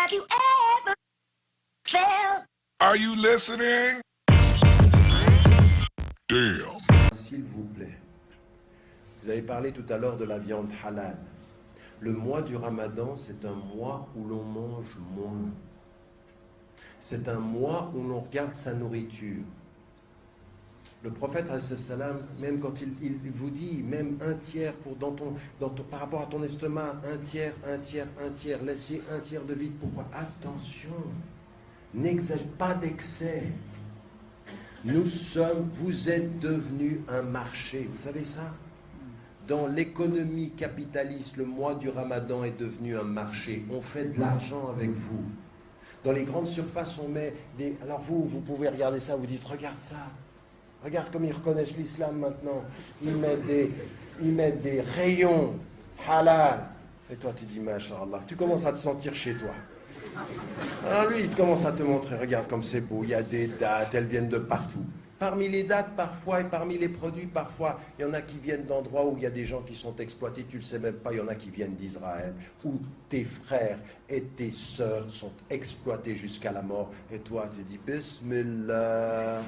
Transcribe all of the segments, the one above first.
Have you ever felt? Are you listening? Damn. S'il vous plaît, vous avez parlé tout à l'heure de la viande halal. Le mois du Ramadan, c'est un mois où l'on mange moins. C'est un mois où l'on regarde sa nourriture. Le prophète, même quand il vous dit, même un tiers par rapport à ton estomac, un tiers, laissez un tiers de vide. Pourquoi? Attention, n'exagère pas d'excès. Vous êtes devenu un marché, vous savez ça? Dans l'économie capitaliste, le mois du Ramadan est devenu un marché. On fait de l'argent avec vous. Dans les grandes surfaces, on met des... Alors vous pouvez regarder ça, vous dites, regarde ça. Regarde comme ils reconnaissent l'islam maintenant. Ils mettent des rayons halal. Et toi, tu dis, Masha'Allah, tu commences à te sentir chez toi. Alors lui, il commence à te montrer, regarde comme c'est beau, il y a des dates, elles viennent de partout. Parmi les dates, parfois, et parmi les produits, parfois, il y en a qui viennent d'endroits où il y a des gens qui sont exploités, tu ne le sais même pas, il y en a qui viennent d'Israël, où tes frères et tes sœurs sont exploités jusqu'à la mort. Et toi, tu dis, Bismillah.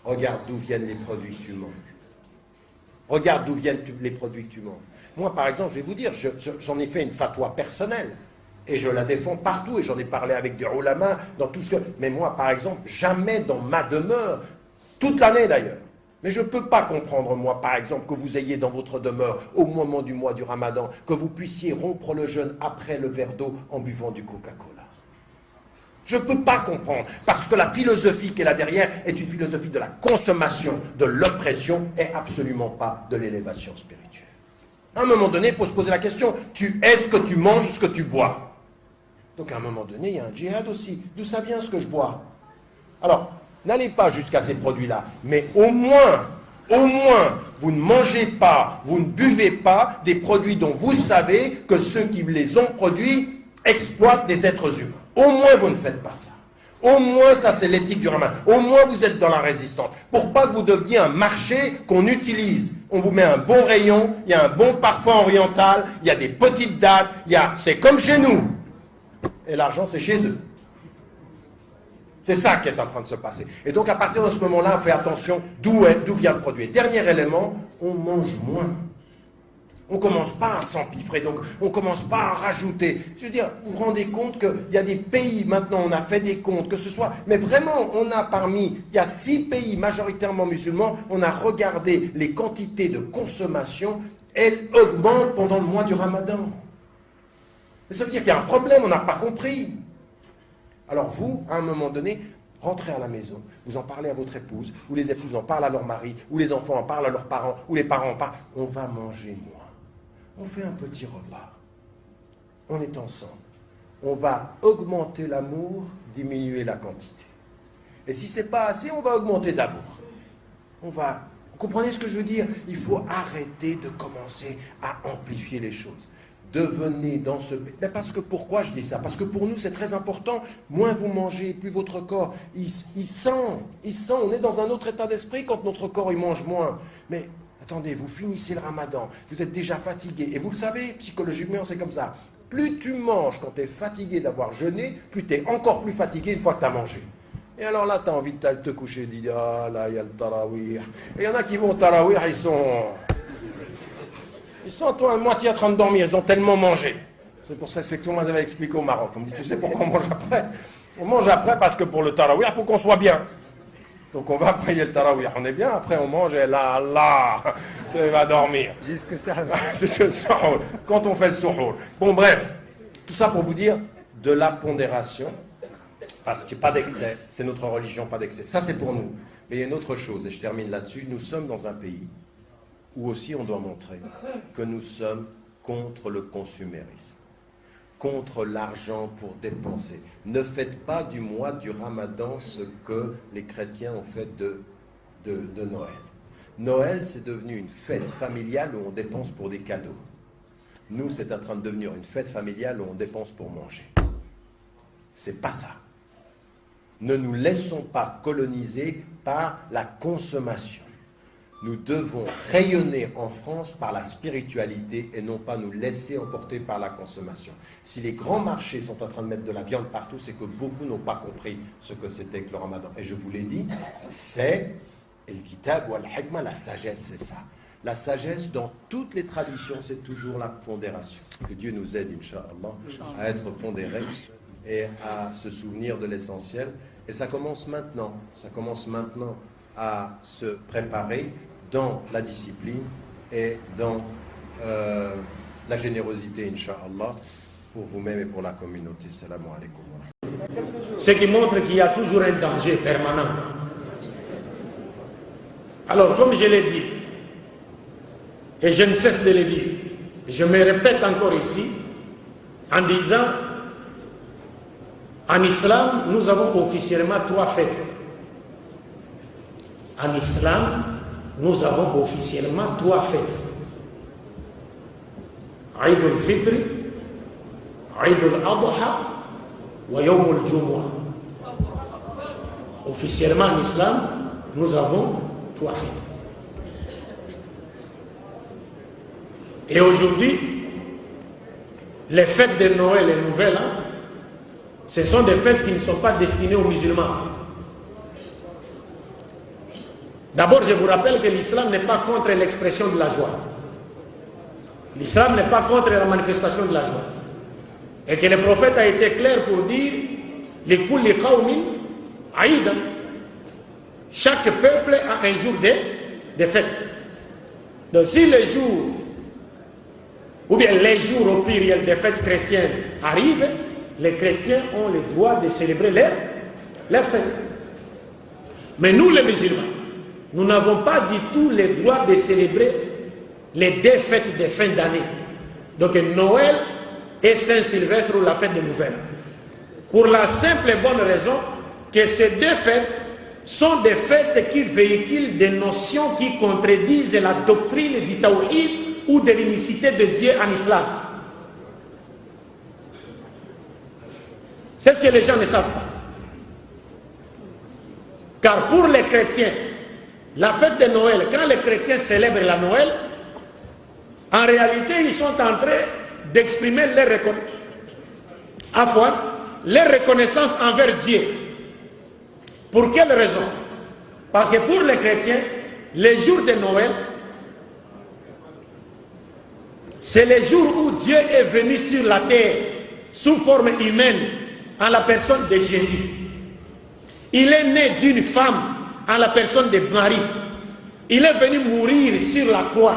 Regarde d'où viennent les produits que tu manges. Regarde d'où viennent les produits que tu manges. Moi, par exemple, je vais vous dire, j'en ai fait une fatwa personnelle. Et je la défends partout, et j'en ai parlé avec des ulama, dans tout ce que... Mais moi, par exemple, jamais dans ma demeure, toute l'année d'ailleurs, mais je ne peux pas comprendre, moi, par exemple, que vous ayez dans votre demeure, au moment du mois du Ramadan, que vous puissiez rompre le jeûne après le verre d'eau en buvant du Coca-Cola. Je ne peux pas comprendre, parce que la philosophie qui est là derrière est une philosophie de la consommation, de l'oppression, et absolument pas de l'élévation spirituelle. À un moment donné, il faut se poser la question, est-ce que tu manges ce que tu bois? Donc à un moment donné, il y a un djihad aussi. D'où ça vient ce que je bois? Alors, n'allez pas jusqu'à ces produits-là, mais au moins, vous ne mangez pas, vous ne buvez pas des produits dont vous savez que ceux qui les ont produits exploitent des êtres humains. Au moins, vous ne faites pas ça. Au moins, ça c'est l'éthique du Ramadan. Au moins, vous êtes dans la résistance. Pour pas que vous deveniez un marché qu'on utilise. On vous met un bon rayon, il y a un bon parfum oriental, il y a des petites dates, c'est comme chez nous. Et l'argent, c'est chez eux. C'est ça qui est en train de se passer. Et donc, à partir de ce moment-là, on fait attention d'où vient le produit. Dernier élément, on mange moins. On ne commence pas à s'empiffrer, donc on ne commence pas à rajouter. Je veux dire, vous vous rendez compte qu'il y a des pays, maintenant on a fait des comptes, que ce soit... Mais vraiment, il y a 6 pays majoritairement musulmans, on a regardé les quantités de consommation, elles augmentent pendant le mois du Ramadan. Mais ça veut dire qu'il y a un problème, on n'a pas compris. Alors vous, à un moment donné, rentrez à la maison, vous en parlez à votre épouse, ou les épouses en parlent à leur mari, ou les enfants en parlent à leurs parents, ou les parents en parlent. On va manger moins. On fait un petit repas. On est ensemble. On va augmenter l'amour, diminuer la quantité. Et si ce n'est pas assez, on va augmenter d'amour. Vous comprenez ce que je veux dire? Il faut arrêter de commencer à amplifier les choses. Devenez dans ce... Mais pourquoi je dis ça? Parce que pour nous, c'est très important. Moins vous mangez, plus votre corps, il sent. On est dans un autre état d'esprit quand notre corps, il mange moins. Mais attendez, vous finissez le Ramadan, vous êtes déjà fatigué. Et vous le savez, psychologiquement, c'est comme ça. Plus tu manges quand tu es fatigué d'avoir jeûné, plus tu es encore plus fatigué une fois que tu as mangé. Et alors là, tu as envie de te coucher, de dire, ah là, il y a le tarawih. Et il y en a qui vont au tarawih, ils sont à moitié en train de dormir, ils ont tellement mangé. C'est pour ça que tout le monde avait expliqué au Maroc. On me dit, tu sais pourquoi on mange après? On mange après parce que pour le tarawih, il faut qu'on soit bien. Donc on va prier le tarawih, on est bien, après on mange et là, tu vas dormir. Jusque ça. C'est le suhour, quand on fait le suhour. Bon bref, tout ça pour vous dire de la pondération, parce qu'il n'y a pas d'excès, c'est notre religion, pas d'excès. Ça c'est pour nous. Mais il y a une autre chose, et je termine là-dessus, nous sommes dans un pays où aussi on doit montrer que nous sommes contre le consumérisme, contre l'argent pour dépenser. Ne faites pas du mois du Ramadan ce que les chrétiens ont fait de Noël. Noël, c'est devenu une fête familiale où on dépense pour des cadeaux. Nous, c'est en train de devenir une fête familiale où on dépense pour manger. C'est pas ça. Ne nous laissons pas coloniser par la consommation. Nous devons rayonner en France par la spiritualité et non pas nous laisser emporter par la consommation. Si les grands marchés sont en train de mettre de la viande partout, c'est que beaucoup n'ont pas compris ce que c'était que le ramadan. Et je vous l'ai dit, c'est el kitab ou al-hikmah, la sagesse, c'est ça. La sagesse, dans toutes les traditions, c'est toujours la pondération. Que Dieu nous aide, Inch'Allah, à être pondérés et à se souvenir de l'essentiel. Et ça commence maintenant. Ça commence maintenant à se préparer dans la discipline et dans la générosité, Inch'Allah, pour vous-même et pour la communauté. Salam alaikum. Ce qui montre qu'il y a toujours un danger permanent. Alors, comme je l'ai dit, et je ne cesse de le dire, je me répète encore ici, en disant, en islam, nous avons officiellement 3 fêtes. En islam, nous avons officiellement 3 fêtes. Eid al-Fitr, Eid al-Adha, wa Yawm al-Jumu'ah. Officiellement en islam, nous avons 3 fêtes. Et aujourd'hui, les fêtes de Noël et Nouvel An, ce sont des fêtes qui ne sont pas destinées aux musulmans. D'abord, je vous rappelle que l'islam n'est pas contre l'expression de la joie. L'islam n'est pas contre la manifestation de la joie. Et que le prophète a été clair pour dire « Likulli qawmin aïda ». Chaque peuple a un jour de fête. Donc si les jours, ou bien les jours au pluriel des fêtes chrétiennes arrivent, les chrétiens ont le droit de célébrer leurs fêtes. Mais nous les musulmans, nous n'avons pas du tout le droit de célébrer les 2 fêtes de fin d'année. Donc Noël et Saint-Sylvestre ou la fête de Nouvelle. Pour la simple et bonne raison que ces 2 fêtes sont des fêtes qui véhiculent des notions qui contredisent la doctrine du tawhid ou de l'unicité de Dieu en islam. C'est ce que les gens ne savent pas. Car pour les chrétiens, la fête de Noël, quand les chrétiens célèbrent la Noël, en réalité, ils sont en train d'exprimer leur reconnaissance envers Dieu. Pour quelle raison? Parce que pour les chrétiens, les jours de Noël, c'est le jour où Dieu est venu sur la terre sous forme humaine en la personne de Jésus. Il est né d'une femme en la personne de Marie. Il est venu mourir sur la croix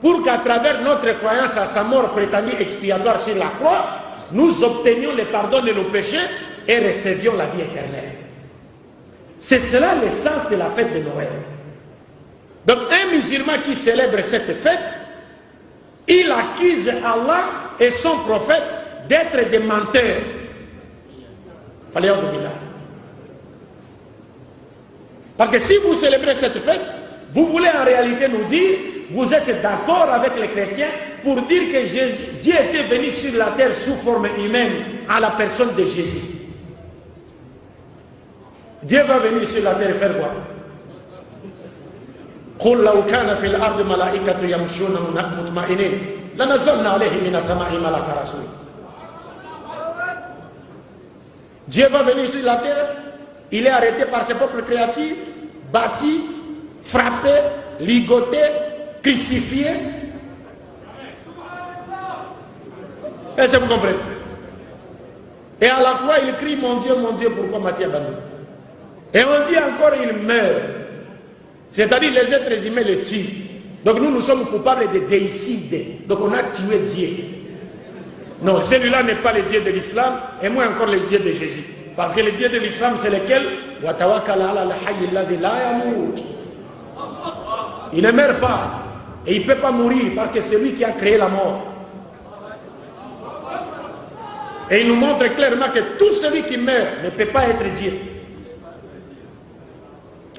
pour qu'à travers notre croyance à sa mort prétendue expiatoire sur la croix, nous obtenions le pardon de nos péchés et recevions la vie éternelle. C'est cela l'essence de la fête de Noël. Donc un musulman qui célèbre cette fête, il accuse Allah et son prophète d'être des menteurs. Fallait en dire. Parce que si vous célébrez cette fête, vous voulez en réalité nous dire, vous êtes d'accord avec les chrétiens pour dire que Dieu était venu sur la terre sous forme humaine à la personne de Jésus. Dieu va venir sur la terre et faire quoi? قُلْ لَوْ كَانَ فِي الْأَرْضِ مَلَائِكَةٌ يَمْشُونَ مُطْمَئِنِينَ لَنَزَّلْنَا عَلَيْهِم مِّنَ السَّمَاءِ مَلَكًا رَسُولًا. Dieu va venir sur la terre, il est arrêté par ses propres créatures, battu, frappé, ligoté, crucifié. Est-ce que vous comprenez? Et à la fois il crie mon Dieu, pourquoi m'as-tu abandonné? Et on dit encore il meurt. C'est-à-dire les êtres humains le tuent. Donc nous sommes coupables de déicide. Donc on a tué Dieu. Non, celui-là n'est pas le Dieu de l'islam, et moins encore le Dieu de Jésus. Parce que le Dieu de l'islam, c'est lequel? Il ne meurt pas. Et il ne peut pas mourir parce que c'est lui qui a créé la mort. Et il nous montre clairement que tout celui qui meurt ne peut pas être Dieu.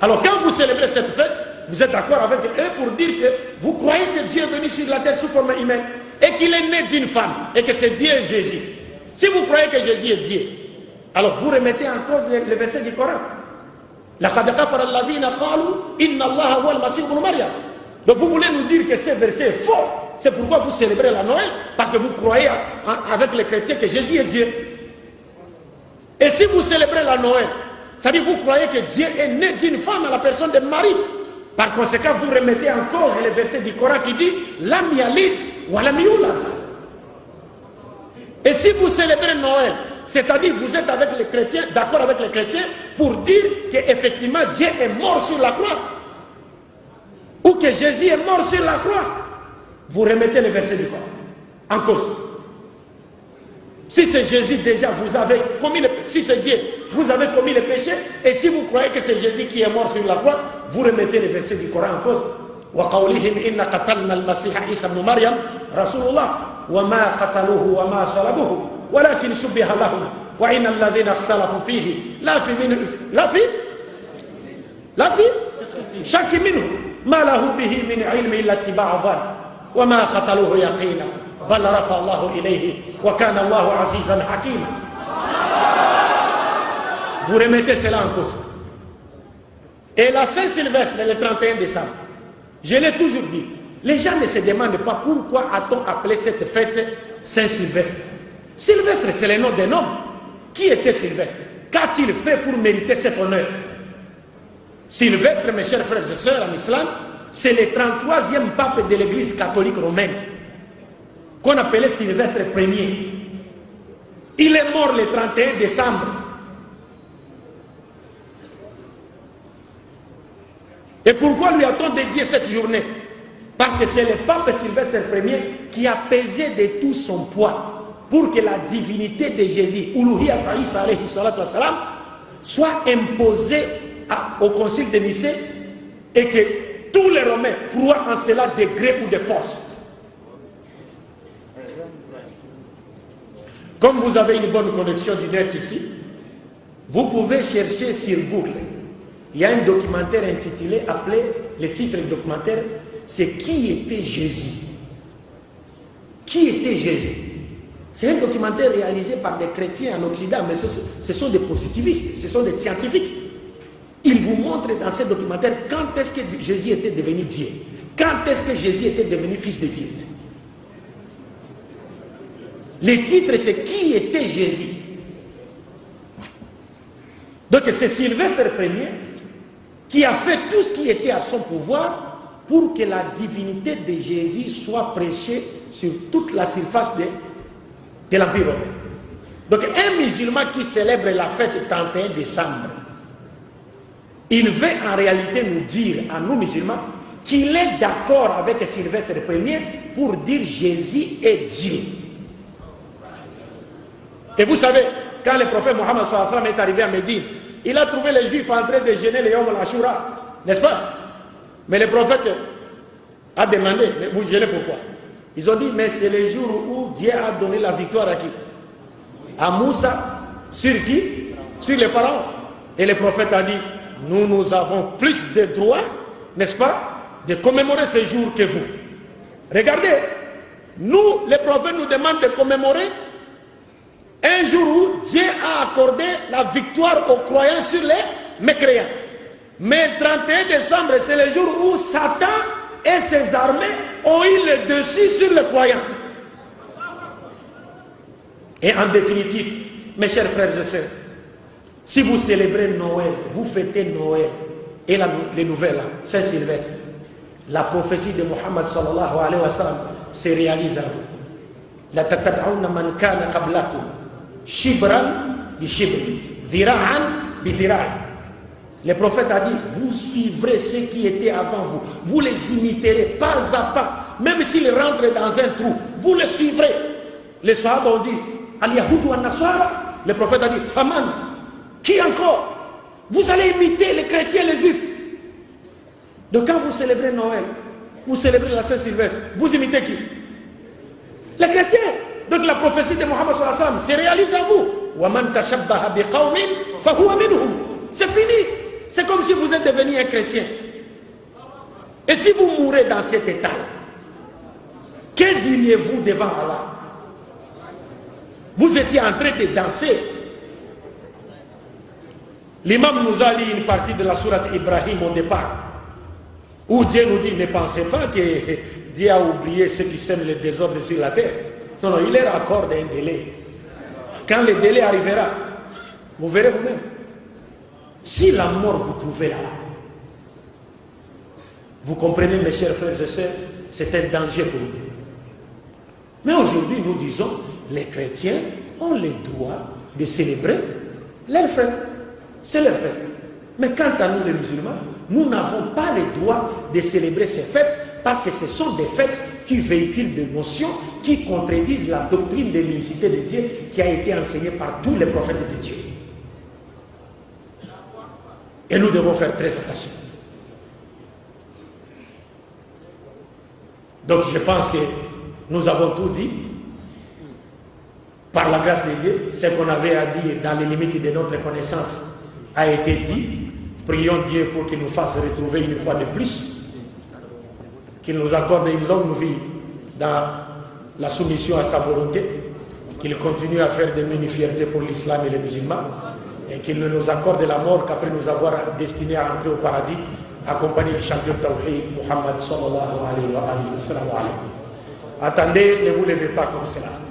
Alors quand vous célébrez cette fête, vous êtes d'accord avec eux pour dire que vous croyez que Dieu est venu sur la terre sous forme humaine et qu'il est né d'une femme et que c'est Dieu Jésus. Si vous croyez que Jésus est Dieu, alors vous remettez en cause les versets du Coran. لقد كفر الذين قالوا إن الله هو المسيح ابن مريم. Donc vous voulez nous dire que ce verset est faux. C'est pourquoi vous célébrez la Noël, parce que vous croyez avec les chrétiens que Jésus est Dieu. Et si vous célébrez la Noël, ça veut dire que vous croyez que Dieu est né d'une femme à la personne de Marie. Par conséquent, vous remettez en cause le verset du Coran qui dit Lam yalid wa lam yulad. Et si vous célébrez Noël, c'est-à-dire vous êtes avec les chrétiens, d'accord avec les chrétiens, pour dire qu'effectivement Dieu est mort sur la croix, ou que Jésus est mort sur la croix, vous remettez le verset du Coran en cause. Si c'est Jésus déjà, vous avez commis le péché, si c'est Dieu, vous avez commis le péché, et si vous croyez que c'est Jésus qui est mort sur la croix, vous remettez le verset du Coran en cause. وَقَوْلِهِمْ إِنَّ قَتَلْنَا الْمَسِيحَ عِيسَى بْنُ مَرْيَمَ رَسُولُ اللَّهِ وَمَا قَتَلُوهُ وَمَا صَلَبُوهُ وَلَكِنْ شُبِّهَ لَهُمْ وَإِنَّ الَّذِينَ اخْتَلَفُوا فِيهِ لا في شك منه ما له به من علم إلا اتباع الظن وما قتلوه يقينا بل رفع الله إليه وكان الله عزيزا حكيما. Vous remettez cela en cause. Et la Saint-Sylvestre, le 31 décembre, je l'ai toujours dit, les gens ne se demandent pas pourquoi a-t-on appelé cette fête Saint-Sylvestre. Sylvestre, c'est le nom d'un homme. Qui était Sylvestre? Qu'a-t-il fait pour mériter cet honneur? Sylvestre, mes chers frères et sœurs en islam, c'est le 33e pape de l'église catholique romaine, qu'on appelait Sylvestre Ier. Il est mort le 31 décembre. Et pourquoi lui a-t-on dédié cette journée? Parce que c'est le pape Sylvestre Ier qui a pesé de tout son poids pour que la divinité de Jésus, Uluhiyat Isa alayhi salatu wassalam, soit imposée au concile de Nicée, et que tous les Romains croient en cela de gré ou de force. Comme vous avez une bonne connexion du net ici, vous pouvez chercher sur Google. Il y a un documentaire intitulé, appelé, le titre du documentaire, c'est Qui était Jésus? Qui était Jésus? C'est un documentaire réalisé par des chrétiens en Occident, mais ce sont des positivistes, ce sont des scientifiques. Ils vous montrent dans ce documentaire quand est-ce que Jésus était devenu Dieu, quand est-ce que Jésus était devenu fils de Dieu. Le titre, c'est Qui était Jésus? Donc c'est Sylvestre Ier qui a fait tout ce qui était à son pouvoir pour que la divinité de Jésus soit prêchée sur toute la surface de l'Empire romain. Donc un musulman qui célèbre la fête du 31 décembre, il veut en réalité nous dire, à nous musulmans, qu'il est d'accord avec Sylvestre Ier pour dire Jésus est Dieu. Et vous savez, quand le prophète Mohammed sallallahu alayhi wa sallam est arrivé à Médine, il a trouvé les Juifs en train de jeûner le Yom al-Ashura, n'est-ce pas? Mais le prophète a demandé, mais vous jeûnez pourquoi? Ils ont dit, mais c'est le jour où Dieu a donné la victoire à qui? À Moussa. Sur qui? Sur les pharaons. Et le prophète a dit, nous avons plus de droits, n'est-ce pas, de commémorer ce jour que vous. Regardez, nous, les prophètes nous demandent de commémorer un jour où Dieu a accordé la victoire aux croyants sur les mécréants. Mais le 31 décembre, c'est le jour où Satan et ses armées ont eu le dessus sur les croyants. Et en définitive, mes chers frères et sœurs, si vous célébrez Noël, vous fêtez Noël et les nouvelles, Saint-Sylvestre, la prophétie de Mohammed sallallahu alayhi wa sallam se réalise à vous. La tatab'una man kana qablakum shibran bi shibri, dhira'an bi dhira'i. Le prophète a dit, vous suivrez ceux qui étaient avant vous, vous les imiterez pas à pas, même s'ils rentrent dans un trou, vous les suivrez. Les Sahaba ont dit, al-Yahud wa Nasara, le prophète a dit, Faman, qui encore? Vous allez imiter les chrétiens, les juifs. Donc quand vous célébrez Noël, vous célébrez la Saint-Sylvestre, vous imitez qui? Les chrétiens. Donc la prophétie de Mohammed sallallahu alayhi wa sallam se réalise à vous. وَمَنْ تَشَبَّهَ بِقَوْمٍ فَهُوَ مِنْهُمْ. C'est fini. C'est comme si vous êtes devenu un chrétien. Et si vous mourrez dans cet état, que diriez-vous devant Allah? Vous étiez en train de danser. L'imam nous a lu une partie de la sourate Ibrahim au départ, où Dieu nous dit, ne pensez pas que Dieu a oublié ceux qui sèment le désordre sur la terre. Non, non, il leur accorde un délai. Quand le délai arrivera, vous verrez vous-même. Si la mort vous trouvez là-bas, vous comprenez mes chers frères et sœurs, c'est un danger pour nous. Mais aujourd'hui, nous disons, les chrétiens ont le droit de célébrer leur fête. C'est leur fête. Mais quant à nous les musulmans, nous n'avons pas le droit de célébrer ces fêtes parce que ce sont des fêtes qui véhiculent des notions qui contredisent la doctrine de l'unicité de Dieu qui a été enseignée par tous les prophètes de Dieu. Et nous devons faire très attention. Donc je pense que nous avons tout dit. Par la grâce de Dieu, ce qu'on avait à dire dans les limites de notre connaissance a été dit. Prions Dieu pour qu'il nous fasse retrouver une fois de plus, qu'il nous accorde une longue vie dans la soumission à sa volonté, qu'il continue à faire des mini-fiertés pour l'islam et les musulmans, et qu'il ne nous accorde la mort qu'après nous avoir destinés à entrer au paradis, accompagné du champion Tawhid, Muhammad sallallahu alayhi wa sallam. Attendez, ne vous levez pas comme cela.